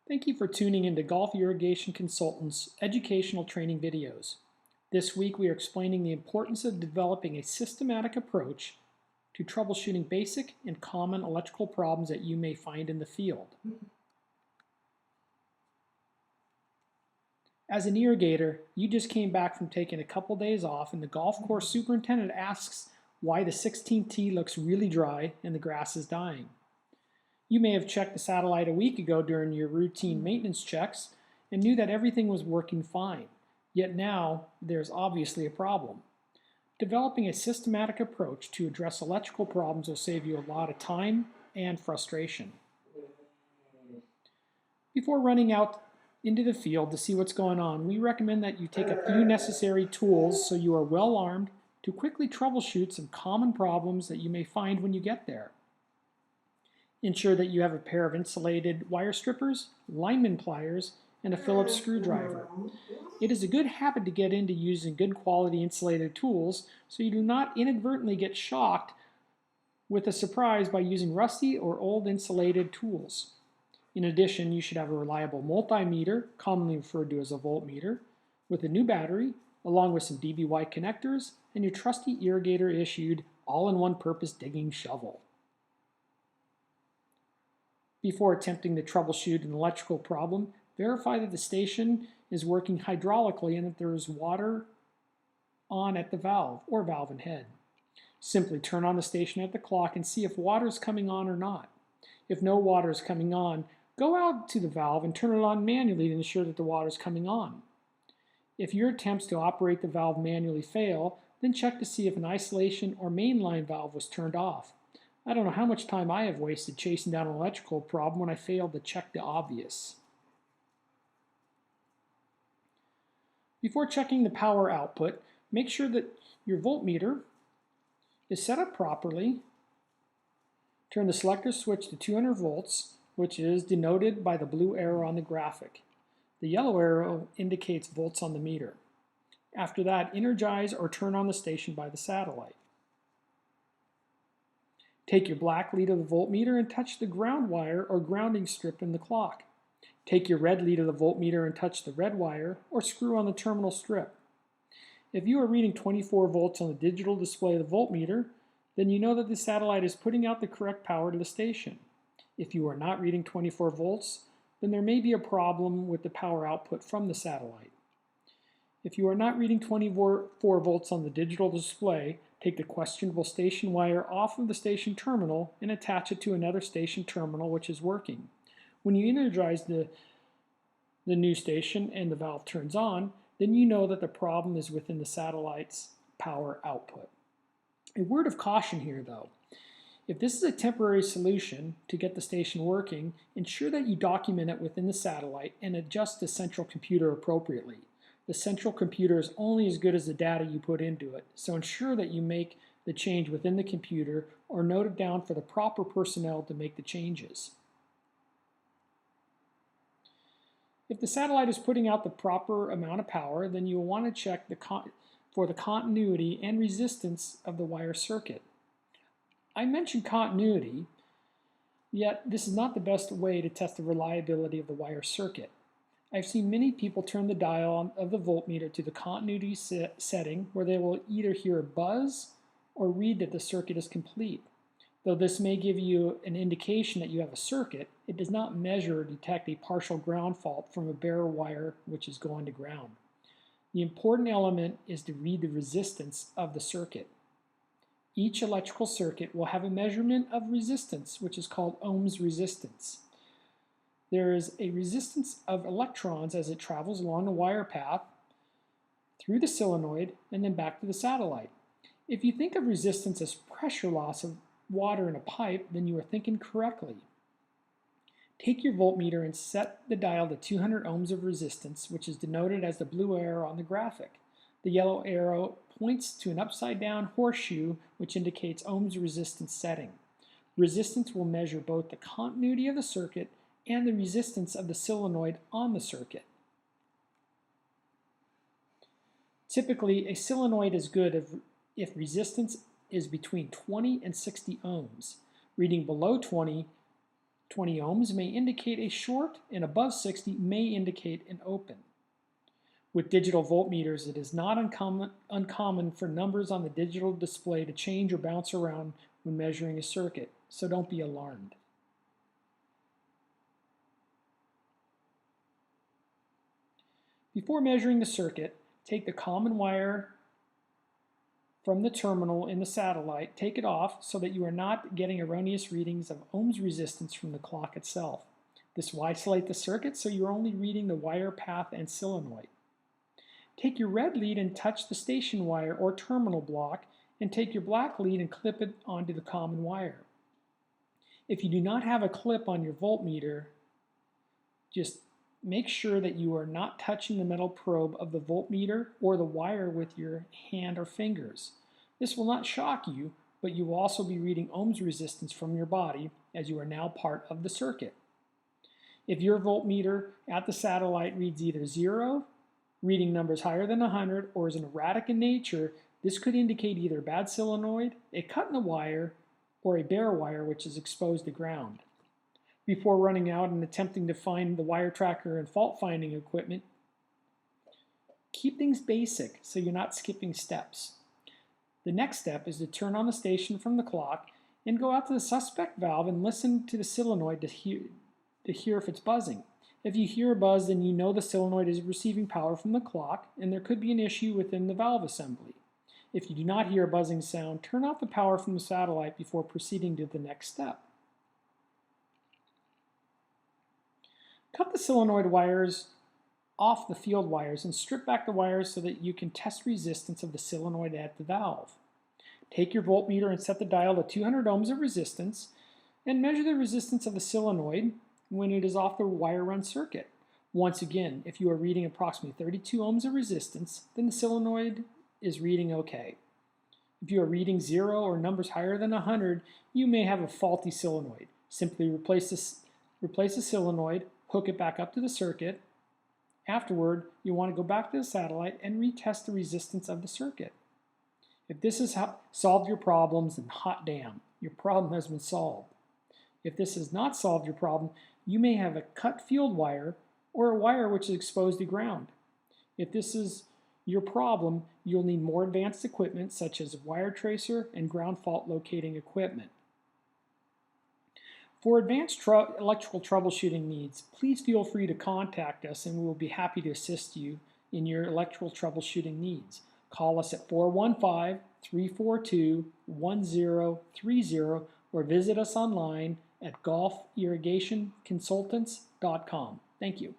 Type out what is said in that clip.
Thank you for tuning into Golf Irrigation Consultants educational training videos. This week we are explaining the importance of developing a systematic approach to troubleshooting basic and common electrical problems that you may find in the field. As an irrigator, you just came back from taking a couple days off and the golf course superintendent asks why the 16th tee looks really dry and the grass is dying. You may have checked the satellite a week ago during your routine maintenance checks and knew that everything was working fine. Yet now, there's obviously a problem. Developing a systematic approach to address electrical problems will save you a lot of time and frustration. Before running out into the field to see what's going on, we recommend that you take a few necessary tools so you are well armed to quickly troubleshoot some common problems that you may find when you get there. Ensure that you have a pair of insulated wire strippers, lineman pliers, and a Phillips screwdriver. It is a good habit to get into using good quality insulated tools so you do not inadvertently get shocked with a surprise by using rusty or old insulated tools. In addition, you should have a reliable multimeter, commonly referred to as a voltmeter, with a new battery, along with some DBY connectors, and your trusty irrigator-issued all-in-one purpose digging shovel. Before attempting to troubleshoot an electrical problem, verify that the station is working hydraulically and that there is water on at the valve or valve and head. Simply turn on the station at the clock and see if water is coming on or not. If no water is coming on, go out to the valve and turn it on manually to ensure that the water is coming on. If your attempts to operate the valve manually fail, then check to see if an isolation or mainline valve was turned off. I don't know how much time I have wasted chasing down an electrical problem when I failed to check the obvious. Before checking the power output, make sure that your voltmeter is set up properly. Turn the selector switch to 200 volts, which is denoted by the blue arrow on the graphic. The yellow arrow indicates volts on the meter. After that, energize or turn on the station by the satellite. Take your black lead of the voltmeter and touch the ground wire or grounding strip in the clock. Take your red lead of the voltmeter and touch the red wire or screw on the terminal strip. If you are reading 24 volts on the digital display of the voltmeter, then you know that the satellite is putting out the correct power to the station. If you are not reading 24 volts, then there may be a problem with the power output from the satellite. If you are not reading 24 volts on the digital display, take the questionable station wire off of the station terminal and attach it to another station terminal which is working. When you energize the new station and the valve turns on, then you know that the problem is within the satellite's power output. A word of caution here though. If this is a temporary solution to get the station working, ensure that you document it within the satellite and adjust the central computer appropriately. The central computer is only as good as the data you put into it, so ensure that you make the change within the computer or note it down for the proper personnel to make the changes. If the satellite is putting out the proper amount of power, then you will want to check for the continuity and resistance of the wire circuit. I mentioned continuity, yet this is not the best way to test the reliability of the wire circuit. I've seen many people turn the dial of the voltmeter to the continuity setting where they will either hear a buzz or read that the circuit is complete. Though this may give you an indication that you have a circuit, it does not measure or detect a partial ground fault from a bare wire which is going to ground. The important element is to read the resistance of the circuit. Each electrical circuit will have a measurement of resistance, which is called ohms resistance. There is a resistance of electrons as it travels along the wire path, through the solenoid, and then back to the satellite. If you think of resistance as pressure loss of water in a pipe, then you are thinking correctly. Take your voltmeter and set the dial to 200 ohms of resistance, which is denoted as the blue arrow on the graphic. The yellow arrow points to an upside down horseshoe, which indicates ohms resistance setting. Resistance will measure both the continuity of the circuit and the resistance of the solenoid on the circuit. Typically, a solenoid is good if resistance is between 20 and 60 ohms. Reading below 20 20 ohms may indicate a short, and above 60 may indicate an open. With digital voltmeters, it is not uncommon for numbers on the digital display to change or bounce around when measuring a circuit, so don't be alarmed. Before measuring the circuit, take the common wire from the terminal in the satellite, take it off so that you are not getting erroneous readings of ohms resistance from the clock itself. This will isolate the circuit so you're only reading the wire path and solenoid. Take your red lead and touch the station wire or terminal block, and take your black lead and clip it onto the common wire. If you do not have a clip on your voltmeter, just make sure that you are not touching the metal probe of the voltmeter or the wire with your hand or fingers. This will not shock you, but you will also be reading ohms resistance from your body, as you are now part of the circuit. If your voltmeter at the satellite reads either 0, reading numbers higher than 100, or is erratic in nature, this could indicate either bad solenoid, a cut in the wire, or a bare wire which is exposed to ground. Before running out and attempting to find the wire tracker and fault finding equipment, keep things basic so you're not skipping steps. The next step is to turn on the station from the clock and go out to the suspect valve and listen to the solenoid to hear if it's buzzing. If you hear a buzz, then you know the solenoid is receiving power from the clock, and there could be an issue within the valve assembly. If you do not hear a buzzing sound, turn off the power from the satellite before proceeding to the next step. Cut the solenoid wires off the field wires and strip back the wires so that you can test resistance of the solenoid at the valve. Take your voltmeter and set the dial to 200 ohms of resistance, and measure the resistance of the solenoid when it is off the wire run circuit. Once again, if you are reading approximately 32 ohms of resistance, then the solenoid is reading okay. If you are reading 0 or numbers higher than 100, you may have a faulty solenoid. Simply replace the solenoid, hook it back up to the circuit. Afterward, you want to go back to the satellite and retest the resistance of the circuit. If this has solved your problems, then hot damn, your problem has been solved. If this has not solved your problem, you may have a cut field wire or a wire which is exposed to ground. If this is your problem, you'll need more advanced equipment such as a wire tracer and ground fault locating equipment. For advanced electrical troubleshooting needs, please feel free to contact us and we will be happy to assist you in your electrical troubleshooting needs. Call us at 415-342-1030 or visit us online at golfirrigationconsultants.com. Thank you.